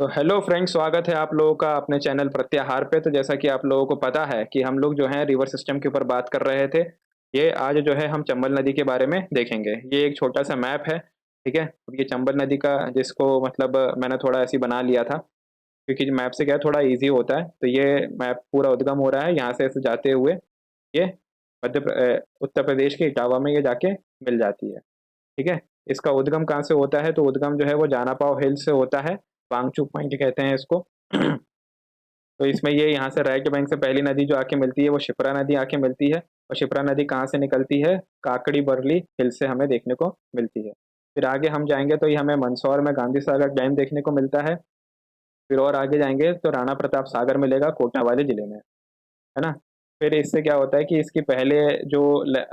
तो hello friends, स्वागत है आप लोगों का अपने चैनल प्रत्याहार पे। तो जैसा कि आप लोगों को पता है कि हम लोग जो है रिवर सिस्टम के ऊपर बात कर रहे थे। ये आज जो है हम चंबल नदी के बारे में देखेंगे। ये एक छोटा सा मैप है, ठीक है। अब ये चंबल नदी का जिसको मतलब मैंने थोड़ा ऐसी बना लिया था, क्योंकि मैप से क्या है, थोड़ा इजी होता है। तो ये मैप पूरा उद्गम हो रहा है यहाँ से ऐसे जाते हुए। ये उत्तर प्रदेश के इटावा में ये जाके मिल जाती है, ठीक है। इसका उद्गम कहाँ से होता है? तो उद्गम जो है वो जानापाव हिल से होता है। वांगचू पॉइंट कहते हैं इसको। तो इसमें ये यहाँ से राइट बैंक से पहली नदी जो आके मिलती है वो शिप्रा नदी आके मिलती है। और शिप्रा नदी कहाँ से निकलती है? काकड़ी बरली हिल से हमें देखने को मिलती है। फिर आगे हम जाएंगे तो ये हमें मंदसौर में गांधी सागर डैम देखने को मिलता है। फिर और आगे जाएंगे तो राणा प्रताप सागर मिलेगा कोटा वाले जिले में, है ना। फिर इससे क्या होता है कि इसकी पहले जो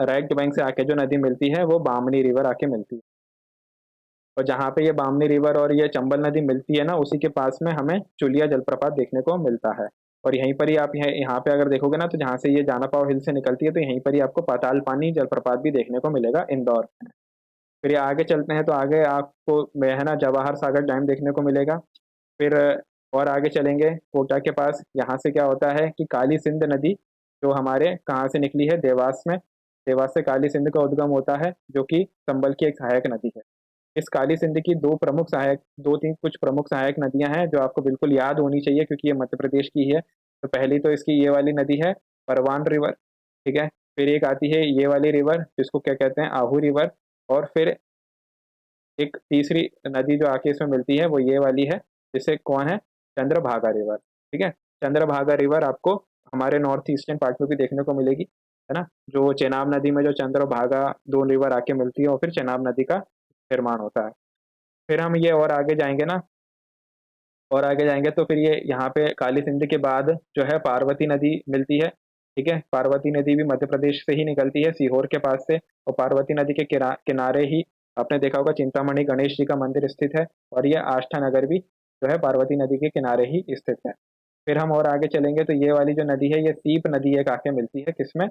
राइट बैंक से आके जो नदी मिलती है वो बामनी रिवर आके मिलती है। और जहाँ पे ये बामनी रिवर और ये चंबल नदी मिलती है ना, उसी के पास में हमें चुलिया जलप्रपात देखने को मिलता है। और यहीं पर ही आप यहाँ पे अगर देखोगे ना, तो जहाँ से ये जानापाव हिल से निकलती है तो यहीं पर ही आपको पाताल पानी जलप्रपात भी देखने को मिलेगा इंदौर में। फिर ये आगे चलते हैं तो आगे आपको है ना जवाहर सागर डैम देखने को मिलेगा। फिर और आगे चलेंगे कोटा के पास, यहाँ से क्या होता है कि काली सिंध नदी जो हमारे कहाँ से निकली है, देवास में। देवास से काली सिंध का उद्गम होता है, जो कि संबल की एक सहायक नदी है। इस काली सिंध की दो तीन कुछ प्रमुख सहायक नदियां हैं जो आपको बिल्कुल याद होनी चाहिए, क्योंकि ये मध्य प्रदेश की है। तो पहली तो इसकी ये वाली नदी है, परवान रिवर, ठीक है। फिर एक आती है ये वाली रिवर जिसको क्या कहते हैं, आहू रिवर। और फिर एक तीसरी नदी जो आके इसमें मिलती है वो ये वाली है, जिसे कौन है, चंद्रभागा रिवर, ठीक है। चंद्रभागा रिवर आपको हमारे नॉर्थ ईस्टर्न पार्ट में भी देखने को मिलेगी, है ना। जो चेनाब नदी में जो चंद्रभागा दो रिवर आके मिलती है और फिर चेनाब नदी का निर्माण होता है। फिर हम ये और आगे जाएंगे ना, और आगे जाएंगे तो फिर ये यहाँ पे काली सिंध के बाद जो है पार्वती नदी मिलती है, ठीक है। पार्वती नदी भी मध्य प्रदेश से ही निकलती है, सीहोर के पास से। और पार्वती नदी के किनारे ही आपने देखा होगा चिंतामणि गणेश जी का मंदिर स्थित है। और ये आष्टा नगर भी जो है पार्वती नदी के किनारे ही स्थित है। फिर हम और आगे चलेंगे तो ये वाली जो नदी है ये सीप नदी एक आके मिलती है, किसमें?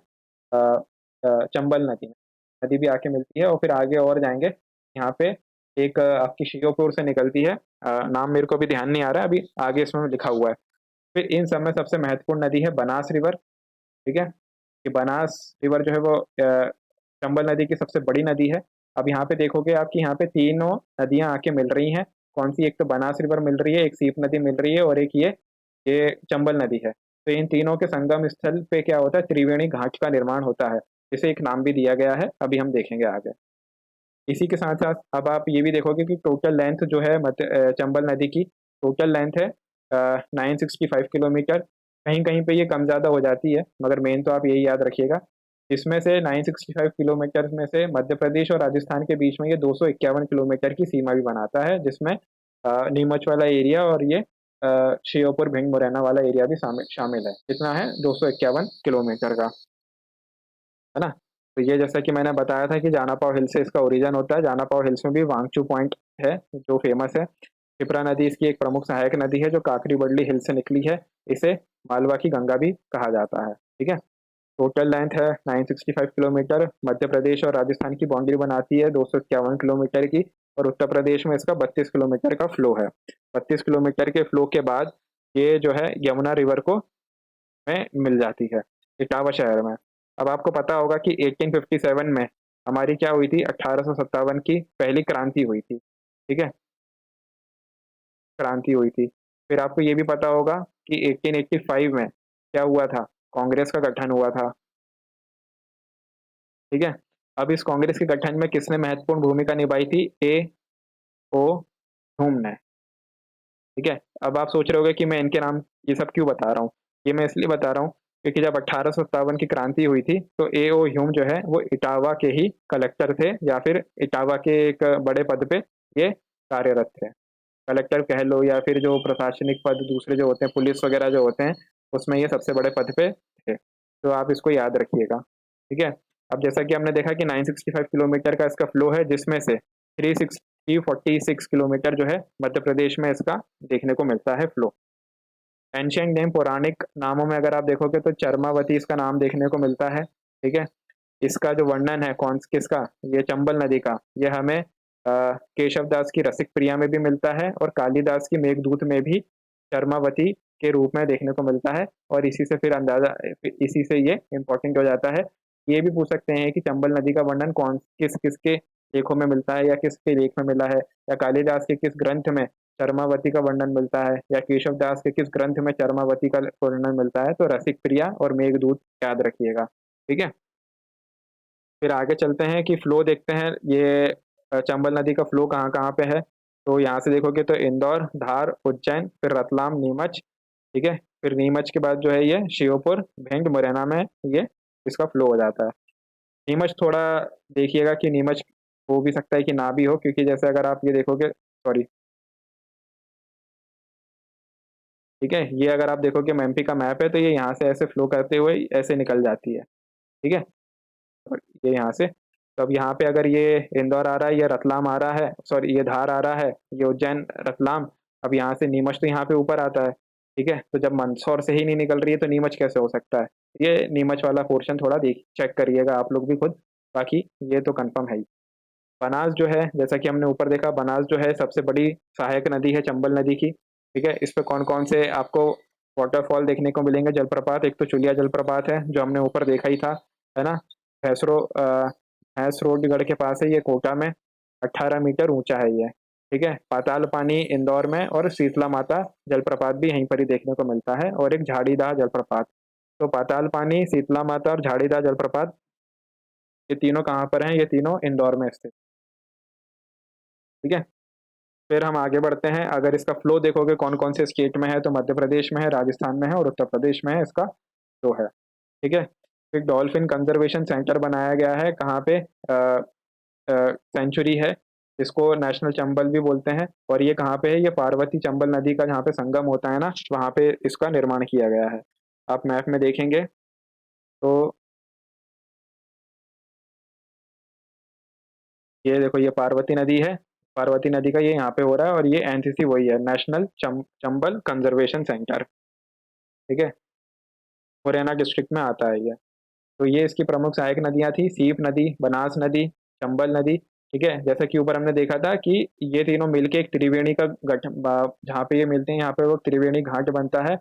चंबल नदी में नदी भी आके मिलती है। और फिर आगे और जाएंगे, यहाँ पे एक आपकी शियोपुर से निकलती है। नाम मेरे को भी ध्यान नहीं आ रहा है अभी, आगे इसमें लिखा हुआ है। फिर इन सब में सबसे महत्वपूर्ण नदी है बनास रिवर, ठीक है। ये बनास रिवर जो है वो चंबल नदी की सबसे बड़ी नदी है। अब यहाँ पे देखोगे आपकी यहाँ पे तीनों नदियां आके मिल रही हैं। कौन सी? एक तो बनास रिवर मिल रही है, एक सीप नदी मिल रही है, और एक ये चंबल नदी है। तो इन तीनों के संगम स्थल पे क्या होता है, त्रिवेणी घाट का निर्माण होता है, जिसे एक नाम भी दिया गया है, अभी हम देखेंगे आगे। इसी के साथ साथ अब आप ये भी देखोगे कि टोटल लेंथ जो है चंबल नदी की टोटल लेंथ है 965 किलोमीटर। कहीं कहीं पे ये कम ज़्यादा हो जाती है, मगर मेन तो आप यही याद रखिएगा। इसमें से 965 किलोमीटर में से मध्य प्रदेश और राजस्थान के बीच में ये 251 किलोमीटर की सीमा भी बनाता है, जिसमें नीमच वाला एरिया और ये श्योपुर भिंड मुरैना वाला एरिया भी शामिल शामिल है। कितना है? 251 किलोमीटर का, है ना। तो ये जैसा कि मैंने बताया था कि जानापाव हिल से इसका ओरिजिन होता है। जानापाव हिल्स में भी वांगचू पॉइंट है जो फेमस है। क्षिप्रा नदी इसकी एक प्रमुख सहायक नदी है जो काकरी बडली हिल से निकली है। इसे मालवा की गंगा भी कहा जाता है, ठीक है। टोटल लेंथ है 965 किलोमीटर। मध्य प्रदेश और राजस्थान की बाउंड्री बनाती है 251 किलोमीटर की। और उत्तर प्रदेश में इसका 32 किलोमीटर का फ्लो है। 32 किलोमीटर के फ्लो के बाद ये जो है यमुना रिवर को में मिल जाती है इटावा शहर में। अब आपको पता होगा कि 1857 में हमारी क्या हुई थी, 1857 की पहली क्रांति हुई थी, ठीक है। क्रांति हुई थी। फिर आपको ये भी पता होगा कि 1885 में क्या हुआ था, कांग्रेस का गठन हुआ था, ठीक है। अब इस कांग्रेस के गठन में किसने महत्वपूर्ण भूमिका निभाई थी? ए ओ ह्यूम ने, ठीक है। अब आप सोच रहे होगे कि मैं इनके नाम ये सब क्यों बता रहा हूँ। ये मैं इसलिए बता रहा हूँ क्योंकि जब 1857 की क्रांति हुई थी तो ए ओ ह्यूम जो है वो इटावा के ही कलेक्टर थे, या फिर इटावा के एक बड़े पद पे ये कार्यरत थे। कलेक्टर कह लो या फिर जो प्रशासनिक पद दूसरे जो होते हैं, पुलिस वगैरह जो होते हैं, उसमें ये सबसे बड़े पद पे थे। तो आप इसको याद रखिएगा, ठीक है। अब जैसा कि हमने देखा कि 965 किलोमीटर का इसका फ्लो है, जिसमें से 346 किलोमीटर जो है मध्य प्रदेश में इसका देखने को मिलता है फ्लो। एंशियंट नेम, पौराणिक नामों में अगर आप देखोगे तो चरमावती इसका नाम देखने को मिलता है, ठीक है। इसका जो वर्णन है कौन किसका, ये चंबल नदी का, ये हमें केशवदास की रसिक प्रिया में भी मिलता है और कालिदास की मेघदूत में भी शर्मावती के रूप में देखने को मिलता है। और इसी से फिर अंदाजा इसी से ये इम्पोर्टेंट हो जाता है। ये भी पूछ सकते हैं कि चंबल नदी का वर्णन कौन किस किसके लेखों में मिलता है या किसके लेख में मिला है, या कालिदास के किस ग्रंथ में चरमावती का वर्णन मिलता है, या केशवदास के किस ग्रंथ में चरमावती का वर्णन मिलता है। तो रसिक प्रिया और मेघदूत याद रखिएगा। ठीक है, फिर आगे चलते हैं कि फ्लो देखते हैं ये चंबल नदी का फ्लो कहाँ कहाँ पे है। तो यहाँ से देखोगे तो इंदौर, धार, उज्जैन, फिर रतलाम, नीमच। ठीक है, फिर नीमच के बाद जो है ये श्योपुर, भिंड, मुरैना में ये इसका फ्लो हो जाता है। नीमच थोड़ा देखिएगा कि नीमच हो भी सकता है कि ना भी हो, क्योंकि जैसे अगर आप ये देखोगे, सॉरी, ठीक है, ये अगर आप देखोगे एमपी का मैप है तो ये यहाँ से ऐसे फ्लो करते हुए ऐसे निकल जाती है। ठीक है, और ये यहाँ से, तो अब यहाँ पे अगर ये इंदौर आ रहा है, ये रतलाम आ रहा है, सॉरी ये धार आ रहा है, ये उज्जैन, रतलाम। अब यहाँ से नीमच तो यहाँ पे ऊपर आता है। ठीक है, तो जब मंदसौर से ही नहीं निकल रही है तो नीमच कैसे हो सकता है। ये नीमच वाला पोर्शन थोड़ा देख चेक करिएगा आप लोग भी खुद, बाकी ये तो कंफर्म है ही। बनास जो है, जैसा कि हमने ऊपर देखा, बनास जो है सबसे बड़ी सहायक नदी है चंबल नदी की। ठीक है, इस पे कौन कौन से आपको वाटरफॉल देखने को मिलेंगे, जलप्रपात। एक तो चुलिया जलप्रपात है जो हमने ऊपर देखा ही था, है ना। भैंसरो भैंस रोडगढ़ के पास है ये, कोटा में, 18 मीटर ऊंचा है ये। ठीक है, पाताल पानी इंदौर में, और शीतला माता जलप्रपात भी यहीं पर ही देखने को मिलता है, और एक झाड़ीदाह जलप्रपात। तो पाताल पानी, शीतला माता और झाड़ीदाह जलप्रपात, ये तीनों कहाँ पर हैं, ये तीनों इंदौर में स्थित। ठीक है, फिर हम आगे बढ़ते हैं। अगर इसका फ्लो देखोगे कौन कौन से स्टेट में है, तो मध्य प्रदेश में है, राजस्थान में है, और उत्तर प्रदेश में है इसका फ्लो है। ठीक है, फिर डॉल्फिन कंजर्वेशन सेंटर बनाया गया है कहाँ पे, सेंचुरी है, इसको नेशनल चंबल भी बोलते हैं। और ये कहाँ पे है, ये पार्वती चंबल नदी का जहाँ पे संगम होता है ना, वहाँ पे इसका निर्माण किया गया है। आप मैप में देखेंगे तो ये देखो, ये पार्वती नदी है, पार्वती नदी का ये यहाँ पे हो रहा है, और ये एनसीसी वही है, नेशनल चंबल कंजर्वेशन सेंटर। ठीक है, मुरैना डिस्ट्रिक्ट में आता है ये। तो ये इसकी प्रमुख सहायक नदियां थी, सीप नदी, बनास नदी, चंबल नदी। ठीक है, जैसा कि ऊपर हमने देखा था कि ये तीनों मिलके एक त्रिवेणी का जहाँ पे ये मिलते हैं यहाँ पे वो त्रिवेणी घाट बनता है।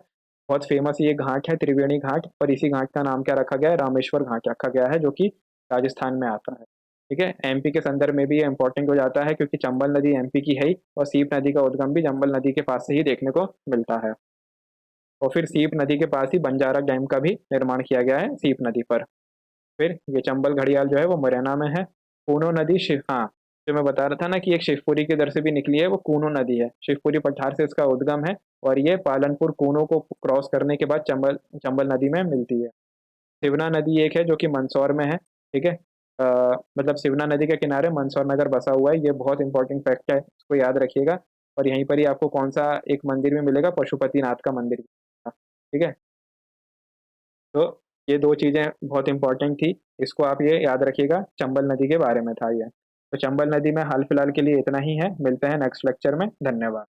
बहुत फेमस ये घाट है त्रिवेणी घाट, और इसी घाट का नाम क्या रखा गया है, रामेश्वर घाट रखा गया है, जो कि राजस्थान में आता है। ठीक है, एमपी के संदर्भ में भी ये इंपॉर्टेंट हो जाता है, क्योंकि चंबल नदी एमपी की है ही, और सीप नदी का उद्गम भी चंबल नदी के पास से ही देखने को मिलता है। और फिर सीप नदी के पास ही बंजारा डैम का भी निर्माण किया गया है सीप नदी पर। फिर ये चंबल घड़ियाल जो है वो मुरैना में है। कूनो नदी शिव, हाँ, जो मैं बता रहा था ना कि एक शिवपुरी के दर से भी निकली है, वो कूनो नदी है, शिवपुरी पठार से इसका उद्गम है। और ये पालनपुर कूनो को क्रॉस करने के बाद चंबल चंबल नदी में मिलती है। सिवना नदी एक है जो कि मंदसौर में है। ठीक है, मतलब सिवना नदी के किनारे मंदसौर नगर बसा हुआ है, ये बहुत इंपॉर्टेंट फैक्ट है, इसको याद रखिएगा। और यहीं पर ही आपको कौन सा एक मंदिर भी मिलेगा, पशुपतिनाथ का मंदिर भी मिलेगा। ठीक है, तो ये दो चीजें बहुत इंपॉर्टेंट थी, इसको आप ये याद रखिएगा, चंबल नदी के बारे में था ये। तो चंबल नदी में हाल फिलहाल के लिए इतना ही है, मिलते हैं नेक्स्ट लेक्चर में, धन्यवाद।